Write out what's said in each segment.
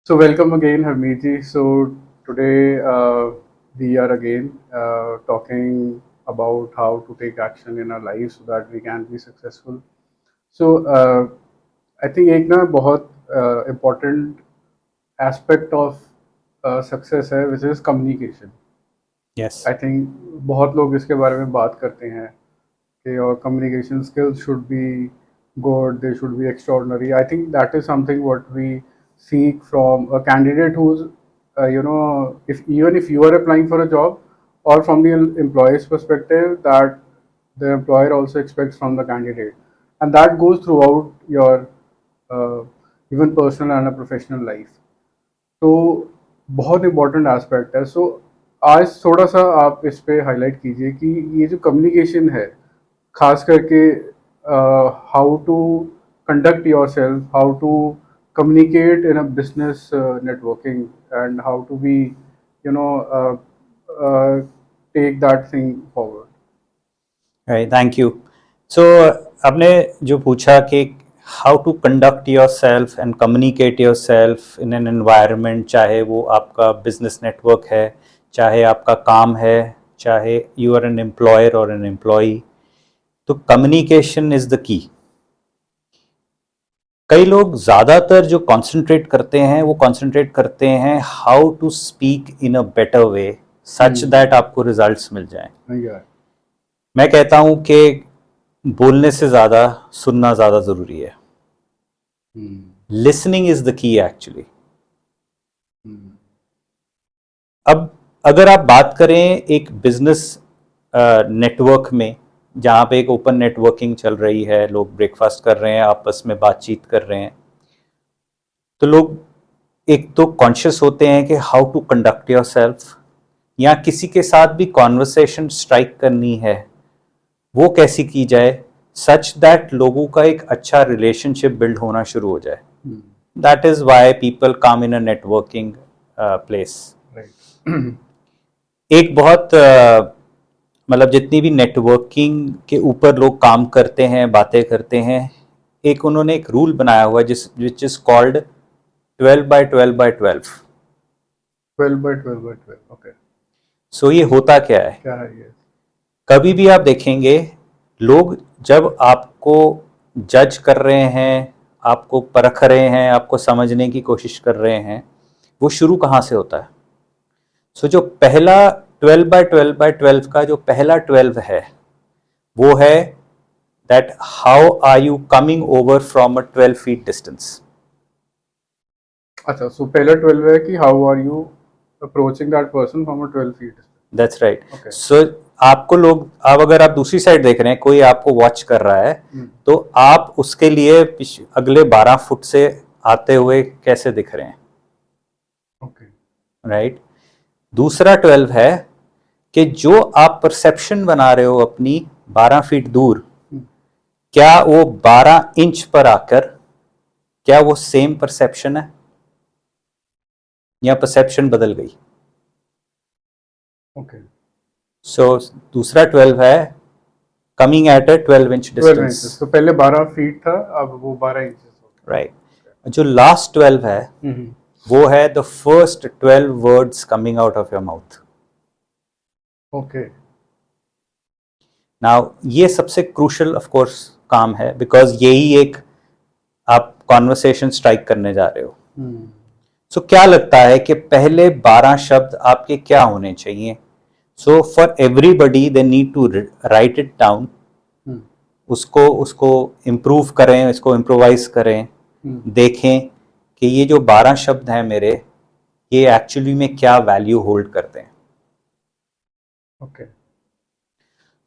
So welcome again, Harmeet. So today we are again talking about how to take action in our lives so that we can be successful. So I think एक ना बहुत important aspect of success है, which is communication. Yes. I think बहुत लोग इसके बारे में बात करते हैं कि your communication skills should be good, they should be extraordinary. I think that is something what we seek from a candidate who's, if even if you are applying for a job, or from the employee's perspective, that the employer also expects from the candidate, and that goes throughout your uh, even personal and a professional life. तो बहुत important aspect है। सो आज थोड़ा सा आप इस पे highlight कीजिए कि ये जो कम्युनिकेशन है, खास करके how to conduct yourself, how to communicate in a business networking, and how to be you know take that thing forward. Right, thank you. So आपने जो पूछा कि how to conduct yourself and communicate yourself in an environment, चाहे वो आपका business network है, चाहे आपका काम है, चाहे यू आर एन एम्प्लॉयर और एन एम्प्लॉई, तो कम्युनिकेशन इज द की। कई लोग ज़्यादातर जो कंसंट्रेट करते हैं वो कंसंट्रेट करते हैं how to speak in a better way such that आपको रिजल्ट्स मिल जाएं। मैं कहता हूं कि बोलने से ज़्यादा सुनना ज़्यादा ज़रूरी है। Listening is the key actually. अब अगर आप बात करें एक बिजनेस नेटवर्क में, जहाँ पे एक ओपन नेटवर्किंग चल रही है, लोग ब्रेकफास्ट कर रहे हैं, आपस में बातचीत कर रहे हैं, तो लोग एक तो कॉन्शियस होते हैं कि how to conduct yourself, या किसी के साथ भी कॉन्वर्सेशन स्ट्राइक करनी है वो कैसी की जाए सच दैट लोगों का एक अच्छा रिलेशनशिप बिल्ड होना शुरू हो जाए। That is why people come in a networking place. एक बहुत मतलब जितनी भी नेटवर्किंग के ऊपर लोग काम करते हैं, बातें करते हैं, एक उन्होंने एक रूल बनाया हुआ है जिस विच इज कॉल्ड 12/12/12। 12/12/12, ओके। सो ये होता क्या है? क्या है ये? कभी भी आप देखेंगे लोग जब आपको जज कर रहे हैं, आपको परख रहे हैं, आपको समझने की कोशिश कर रहे हैं, वो शुरू कहाँ से होता है? सो जो पहला 12/12/12 का जो पहला 12 है वो है that how are you coming over from a 12 feet distance. अच्छा, सो पहला 12 है कि how are you approaching that person from a 12 feet. That's right. Okay. So आपको लोग, अब अगर आप दूसरी साइड देख रहे हैं, कोई आपको वॉच कर रहा है, तो आप उसके लिए अगले 12 फुट से आते हुए कैसे दिख रहे हैं? ओके। राइट। दूसरा 12 है कि जो आप परसेप्शन बना रहे हो अपनी 12 फीट दूर, क्या वो 12 इंच पर आकर क्या वो सेम परसेप्शन है या परसेप्शन बदल गई? ओके। सो दूसरा 12 है coming at a 12 inch 12 distance. Inches, तो पहले 12 फीट था, अब वो 12 इंचेस हो राइट। जो लास्ट 12 है गया। वो है the first 12 words coming out of your mouth. Okay. Now ये सबसे क्रूशल ऑफ कोर्स काम है, बिकॉज यही एक आप कॉन्वर्सेशन स्ट्राइक करने जा रहे हो। सो क्या लगता है कि पहले 12 शब्द आपके क्या होने चाहिए? So for everybody they need to write it down, उसको उसको इम्प्रूव करें, इसको इम्प्रोवाइज करें, देखें कि ये जो 12 शब्द हैं मेरे, ये एक्चुअली में क्या वैल्यू होल्ड करते हैं। ओके।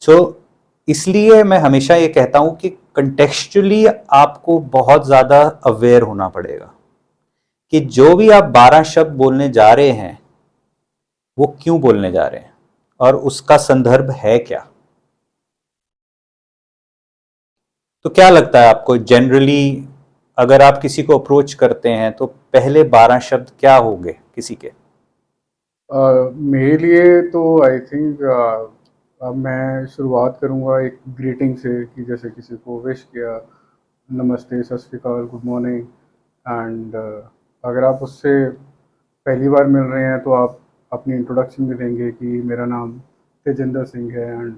सो इसलिए मैं हमेशा ये कहता हूं कि कंटेक्चुअली आपको बहुत ज़्यादा अवेयर होना पड़ेगा कि जो भी आप 12 शब्द बोलने जा रहे हैं वो क्यों बोलने जा रहे हैं और उसका संदर्भ है क्या। तो क्या लगता है आपको जनरली, अगर आप किसी को अप्रोच करते हैं तो पहले 12 शब्द क्या होंगे किसी के? मेरे लिए तो आई थिंक अब मैं शुरुआत करूँगा एक ग्रीटिंग से, कि जैसे किसी को विश किया, नमस्ते, सत श्री अकाल, गुड मॉर्निंग, एंड अगर आप उससे पहली बार मिल रहे हैं तो आप अपनी इंट्रोडक्शन भी देंगे कि मेरा नाम तेजिंदर सिंह है एंड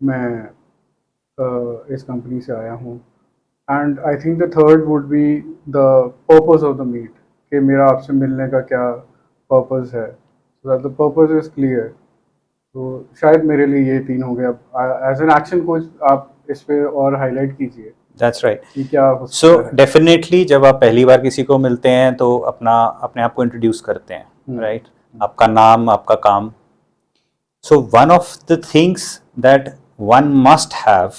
मैं इस कंपनी से आया हूँ। And I think the third would be the purpose of the meet, कि मेरा आपसे मिलने का क्या पर्पस है, so that the purpose is clear. तो शायद मेरे लिए ये तीन हो गया। एज एन एक्शन कोच आप इस पे और हाईलाइट कीजिए दैट्स राइट। कि क्या हो सो सकता है। डेफिनेटली जब आप पहली बार किसी को मिलते हैं तो अपने आप को इंट्रोड्यूस करते हैं, राइट? आपका नाम, आपका काम। So one of the things that one must have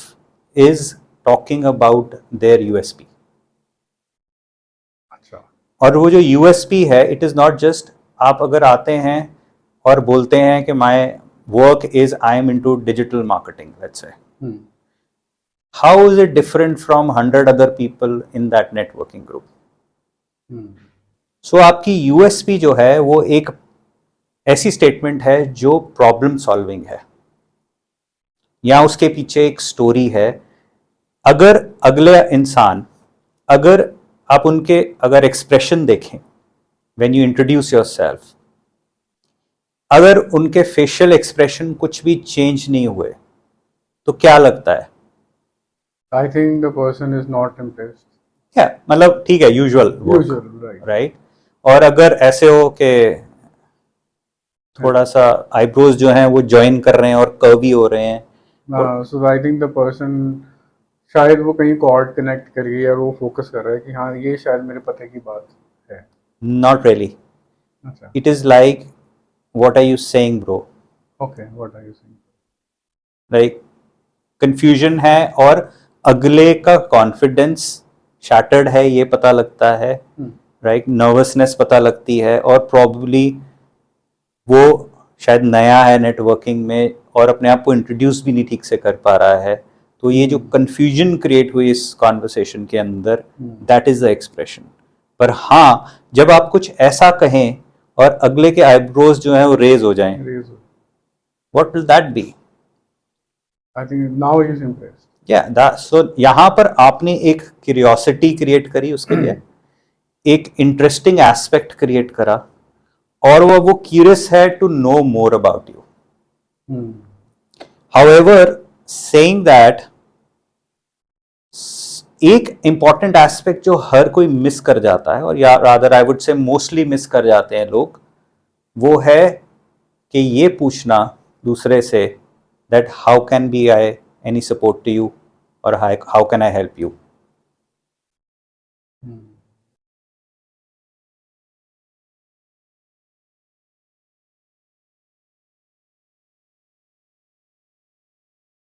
is talking about their USP. अच्छा। और वो जो यूएसपी है, इट इज नॉट जस्ट आप अगर आते हैं और बोलते हैं कि my work is I am into digital marketing, let's say, how is it different from 100 other people in that networking group? So आपकी यूएसपी जो है वो एक ऐसी स्टेटमेंट है जो प्रॉब्लम सॉल्विंग है, या उसके पीछे एक स्टोरी है। अगर अगले इंसान, अगर आप उनके अगर एक्सप्रेशन देखें व्हेन यू इंट्रोड्यूस योरसेल्फ, अगर उनके फेशियल एक्सप्रेशन कुछ भी चेंज नहीं हुए तो क्या लगता है? आई think the person is not impressed. क्या मतलब, ठीक है, यूजुअल, राइट। और अगर ऐसे हो कि थोड़ा सा आईब्रोज जो हैं वो ज्वाइन कर रहे हैं और कर्वी हो रहे हैं, सो आई थिंक द पर्सन शायद वो कहीं कॉर्ड कनेक्ट कर गई और वो फोकस कर रहा है कि हाँ ये शायद मेरे पते की बात है। Not really. अच्छा। It is like what are you saying bro? Okay, what are you saying? Like confusion है और अगले का कॉन्फिडेंस शैटर्ड है, ये पता लगता है, राइट? नर्वसनेस पता लगती है, और प्रॉब्ली वो शायद नया है नेटवर्किंग में और अपने आप को इंट्रोड्यूस भी नहीं ठीक से कर पा रहा है। तो ये जो कंफ्यूजन क्रिएट हुई इस कॉन्वर्सेशन के अंदर, दैट इज द एक्सप्रेशन। पर हाँ, जब आप कुछ ऐसा कहें और अगले के आईब्रोज जो हैं वो रेज हो जाएं, what will that be? I think now he is impressed. या सो यहाँ पर आपने एक क्यूरियोसिटी क्रिएट करी उसके लिए, एक इंटरेस्टिंग एस्पेक्ट क्रिएट करा, और वो क्यूरियस है to know more about you. However, saying that, एक इंपॉर्टेंट एस्पेक्ट जो हर कोई मिस कर जाता है, और या rather I would say mostly miss कर जाते हैं लोग, वो है कि ये पूछना दूसरे से that how can be I any support to you, or how can I help you?